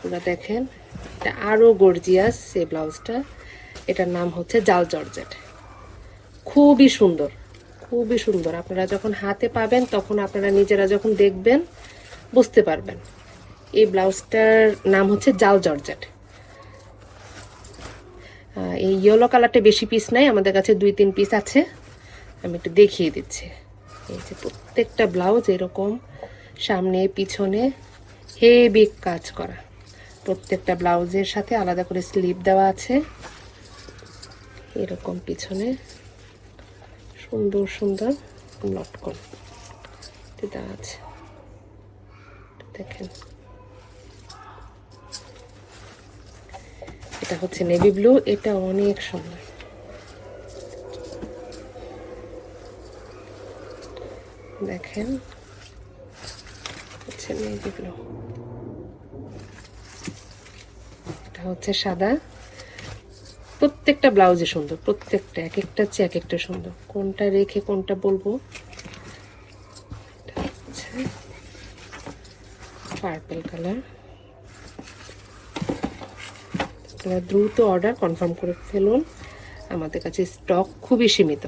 আপনারা দেখেন, এটা আরও গর্জিয়াস এই ব্লাউজটা। এটার নাম হচ্ছে জাল জর্জেট। খুবই সুন্দর, খুবই সুন্দর। আপনারা যখন হাতে পাবেন তখন আপনারা নিজেরা যখন দেখবেন বুঝতে পারবেন। এই ব্লাউজটার নাম হচ্ছে জাল জর্জেট। এই ইয়েলো কালারটা বেশি পিস নাই, আমাদের কাছে 2-3 পিস আছে। আমি একটু দেখিয়ে দিচ্ছি। এই যে প্রত্যেকটা ব্লাউজ এরকম সামনে পিছনে হেভি কাজ করা। প্রত্যেকটা ব্লাউজের সাথে আলাদা করে স্লিভ দেওয়া আছে। এরকম পিছনে সুন্দর সুন্দর লটকন দেওয়া আছে, দেখেন। এটা হচ্ছে নেভি ব্লু, এটা অনেক সুন্দর। দেখেন, হচ্ছে নেভি ব্লু, এটা হচ্ছে সাদা। প্রত্যেকটা ব্লাউজে সুন্দর, প্রত্যেকটা এক একটা চেয়ে এক একটা সুন্দর। কোনটা রেখে কোনটা বলবো। এটা হচ্ছে পার্পল কালার। আপনারা দ্রুত অর্ডার কনফার্ম করে ফেলুন, আমাদের কাছে স্টক খুবই সীমিত।